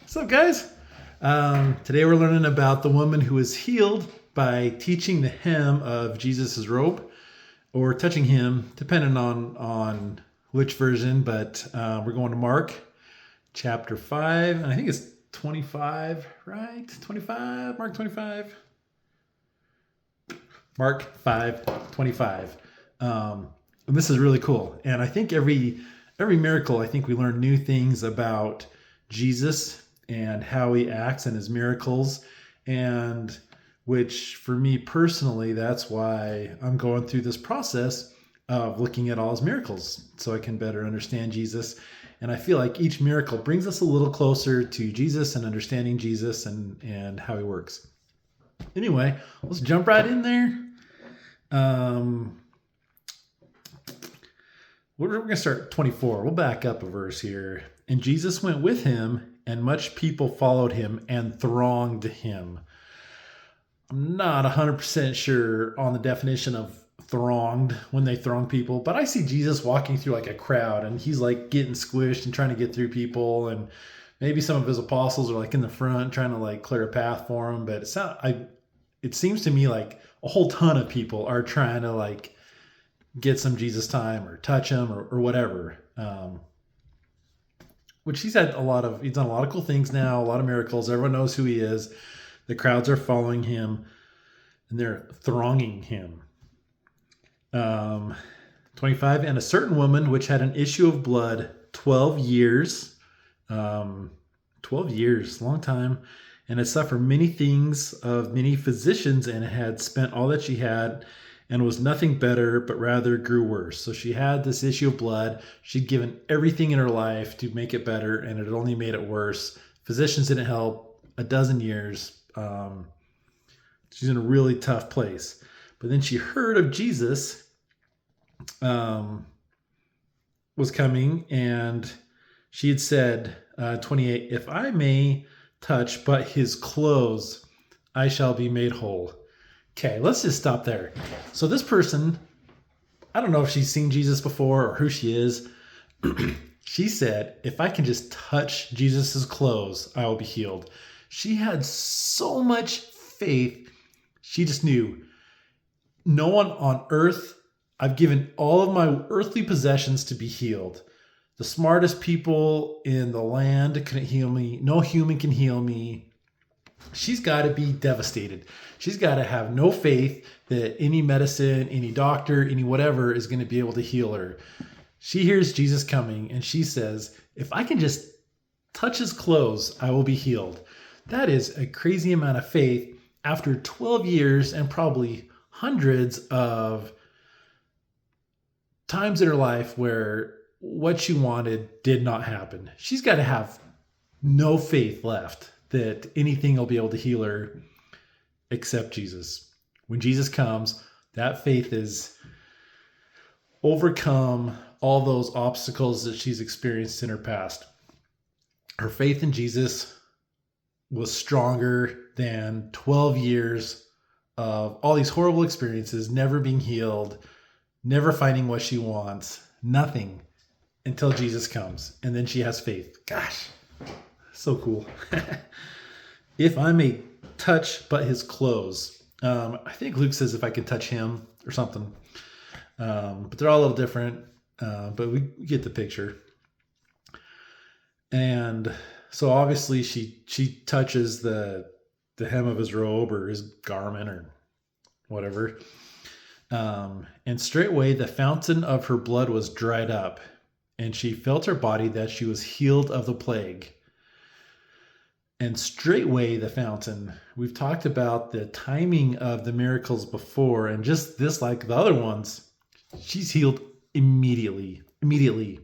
What's up, guys? Today we're learning about the woman who was healed by teaching the hem of Jesus' robe or touching him, depending on which version. But we're going to Mark chapter 5, and I think it's 25, right? 25, Mark 25. Mark 5:25. And this is really cool. And I think every miracle, I think we learn new things about Jesus and how he acts and his miracles, and which for me personally, that's why I'm going through this process of looking at all his miracles so I can better understand Jesus. And I feel like each miracle brings us a little closer to Jesus and understanding Jesus and how he works. Anyway, let's jump right in there. We're going to start at 24. We'll back up a verse here. And Jesus went with him, and much people followed him and thronged him. I'm not 100% sure on the definition of thronged, when they throng people, but I see Jesus walking through like a crowd, and he's like getting squished and trying to get through people, and maybe some of his apostles are like in the front trying to like clear a path for him. But it seems to me like a whole ton of people are trying to like get some Jesus time or touch him or whatever. Which he's done a lot of cool things now, a lot of miracles. Everyone knows who he is. The crowds are following him and they're thronging him. 25, and a certain woman which had an issue of blood 12 years, 12 years, long time, and had suffered many things of many physicians, and had spent all that she had, and was nothing better, but rather grew worse. So she had this issue of blood. She'd given everything in her life to make it better, and it had only made it worse. Physicians didn't help. 12 years. She's in a really tough place. But then she heard of Jesus was coming, and she had said, 28, if I may touch but his clothes, I shall be made whole. Okay, let's just stop there. So this person, I don't know if she's seen Jesus before or who she is. She said, if I can just touch Jesus's clothes, I will be healed. She had so much faith. She just knew, no one on earth, I've given all of my earthly possessions to be healed. The smartest people in the land couldn't heal me. No human can heal me. She's got to be devastated. She's got to have no faith that any medicine, any doctor, any whatever is going to be able to heal her. She hears Jesus coming and she says, if I can just touch his clothes, I will be healed. That is a crazy amount of faith after 12 years and probably hundreds of times in her life where what she wanted did not happen. She's got to have no faith left that anything will be able to heal her except Jesus. When Jesus comes, that faith is overcome all those obstacles that she's experienced in her past. Her faith in Jesus was stronger than 12 years of all these horrible experiences, never being healed, never finding what she wants, nothing until Jesus comes. And then she has faith. Gosh, so cool. If I may touch but his clothes. I think Luke says if I can touch him or something. But they're all a little different. But we get the picture. And so obviously she touches the hem of his robe or his garment or whatever. And straightway the fountain of her blood was dried up, and she felt her body that she was healed of the plague. And straightway the fountain. We've talked about the timing of the miracles before, and just this, like the other ones, she's healed immediately. Immediately.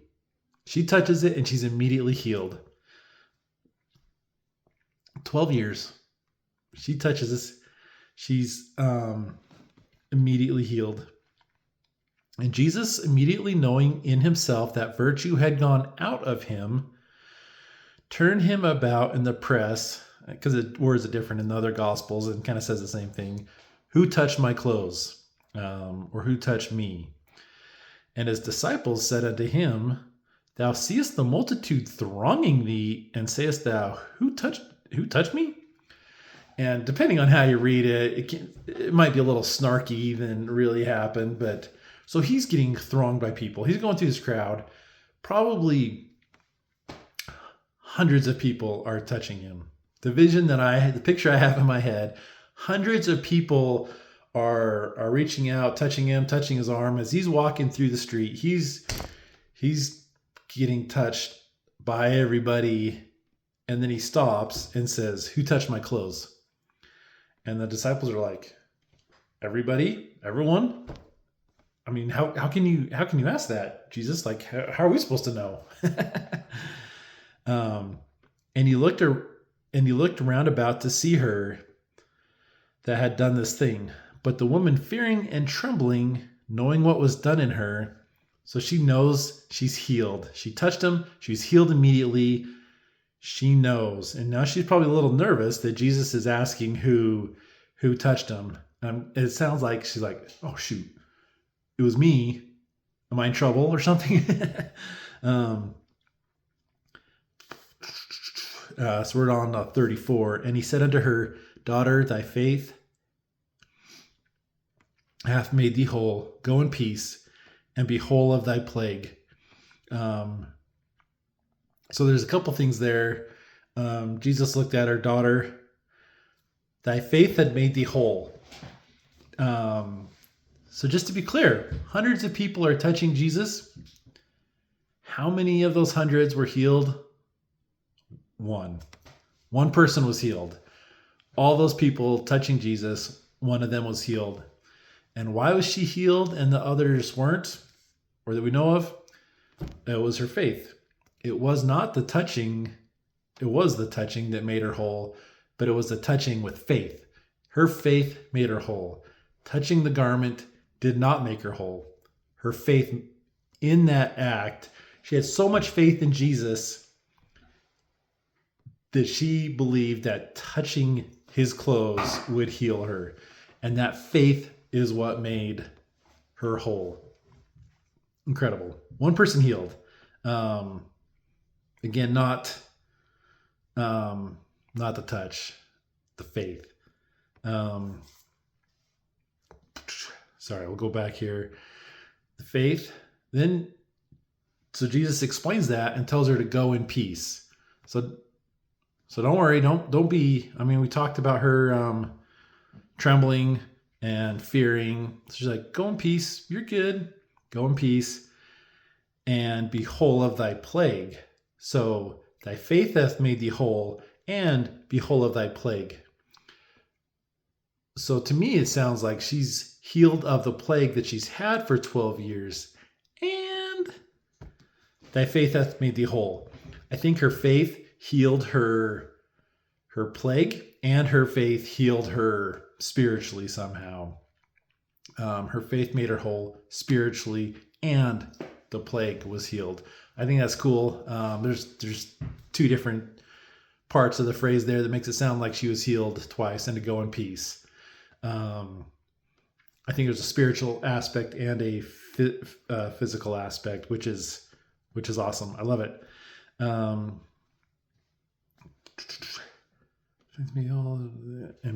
She touches it and she's immediately healed. 12 years. She touches this. She's immediately healed. And Jesus, immediately knowing in himself that virtue had gone out of him, turned him about in the press, because the words are different in the other gospels and kind of says the same thing. Who touched my clothes? Or who touched me? And his disciples said unto him, Thou seest the multitude thronging thee, and sayest thou, who touched me? And depending on how you read it, it might be a little snarky than really happened. But so he's getting thronged by people. He's going through this crowd. Probably hundreds of people are touching him. The picture I have in my head, hundreds of people are reaching out, touching him, touching his arm as he's walking through the street. He's getting touched by everybody, and then he stops and says, "Who touched my clothes?" And the disciples are like, "Everybody, everyone." I mean, how can you ask that, Jesus? Like, how are we supposed to know? And he looked round about to see her that had done this thing. But the woman, fearing and trembling, knowing what was done in her, so she knows she's healed. She touched him. She was healed immediately. She knows. And now she's probably a little nervous that Jesus is asking who touched him. It sounds like she's like, "Oh, shoot. It was me. Am I in trouble or something?" So we're on 34. And he said unto her, "Daughter, thy faith hath made thee whole. Go in peace, and be whole of thy plague." So there's a couple things there. Jesus looked at her, "Daughter, thy faith had made thee whole." So just to be clear, hundreds of people are touching Jesus. How many of those hundreds were healed? One. One person was healed. All those people touching Jesus, one of them was healed. And why was she healed and the others weren't, or that we know of? It was her faith. It was not the touching. It was the touching that made her whole, but it was the touching with faith. Her faith made her whole. Touching the garment did not make her whole. Her faith in that act, she had so much faith in Jesus that she believed that touching his clothes would heal her. And that faith is what made her whole. Incredible. One person healed. Again, not the touch, the faith. Sorry, we'll go back here. The faith. So Jesus explains that and tells her to go in peace. So don't worry. Don't be. I mean, we talked about her trembling and fearing. So she's like, "Go in peace. You're good. Go in peace, and be whole of thy plague." So thy faith hath made thee whole, and be whole of thy plague. So to me, it sounds like she's healed of the plague that she's had for 12 years, and thy faith hath made thee whole. I think her faith healed her plague, and her faith healed her spiritually somehow. Her faith made her whole spiritually, and the plague was healed. I think that's cool. There's two different parts of the phrase there that makes it sound like she was healed twice and to go in peace. I think there's a spiritual aspect and a physical aspect, which is awesome. I love it. And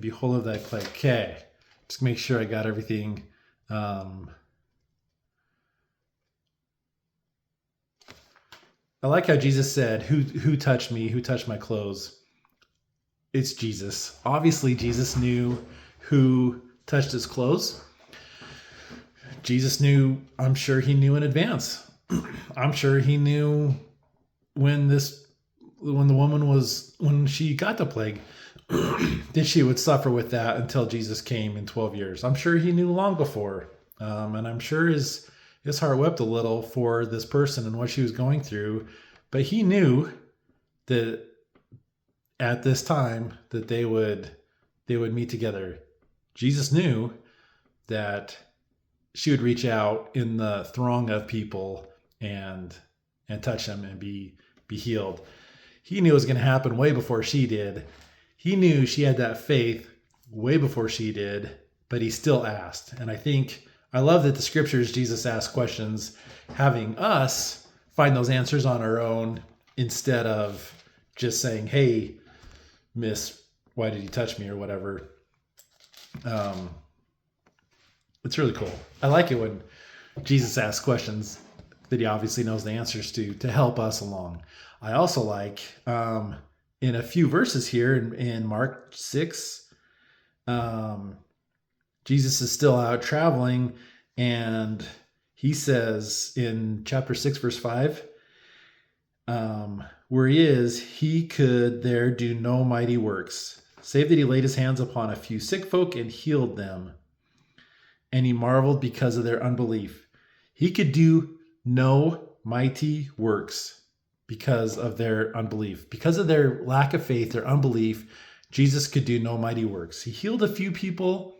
be whole of thy plague. Okay, just make sure I got everything. I like how Jesus said, "Who touched me? Who touched my clothes?" It's Jesus. Obviously, Jesus knew who touched his clothes. Jesus knew. I'm sure he knew in advance. I'm sure he knew when she got the plague, that she would suffer with that until Jesus came in 12 years. I'm sure he knew long before. And I'm sure his heart wept a little for this person and what she was going through. But he knew that at this time that they would meet together. Jesus knew that she would reach out in the throng of people and touch him and be healed. He knew it was going to happen way before she did. He knew she had that faith way before she did, but he still asked. And I love that the scriptures, Jesus asked questions, having us find those answers on our own instead of just saying, hey, miss, why did you touch me or whatever. It's really cool. I like it when Jesus asks questions that he obviously knows the answers to help us along. I also like in a few verses here in Mark 6, Jesus is still out traveling, and he says in chapter 6, verse 5, where he could there do no mighty works, save that he laid his hands upon a few sick folk and healed them. And he marveled because of their unbelief. He could do no mighty works because of their unbelief. Because of their lack of faith, their unbelief, Jesus could do no mighty works. He healed a few people.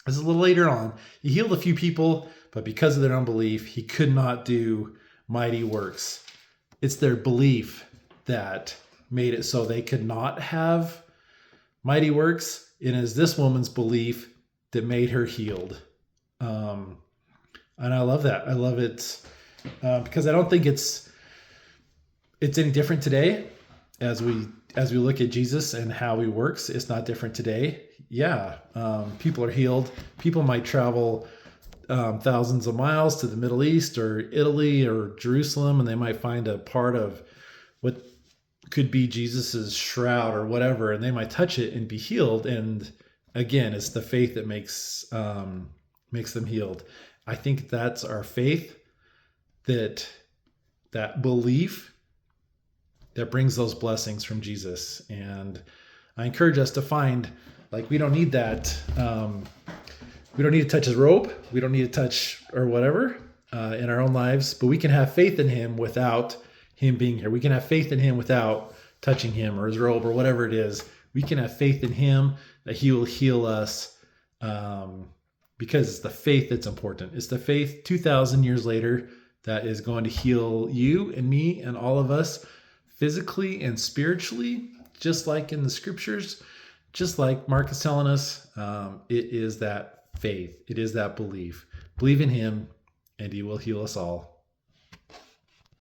This is a little later on. He healed a few people, but because of their unbelief, he could not do mighty works. It's their belief that made it so they could not have mighty works. It is this woman's belief that made her healed. And I love that. I love it because I don't think it's any different today as we look at Jesus and how he works. It's not different today. Yeah, people are healed. People might travel thousands of miles to the Middle East or Italy or Jerusalem, and they might find a part of what could be Jesus's shroud or whatever, and they might touch it and be healed. And again, it's the faith that makes them healed. I think that's our faith, that belief that brings those blessings from Jesus. And I encourage us to find, like, we don't need that. We don't need to touch his robe. We don't need to touch or whatever in our own lives, but we can have faith in him without him being here. We can have faith in him without touching him or his robe or whatever it is. We can have faith in him that he will heal us because it's the faith that's important. It's the faith 2,000 years later that is going to heal you and me and all of us physically and spiritually, just like in the scriptures, just like Mark is telling us. It is that faith. It is that belief. Believe in him and he will heal us all.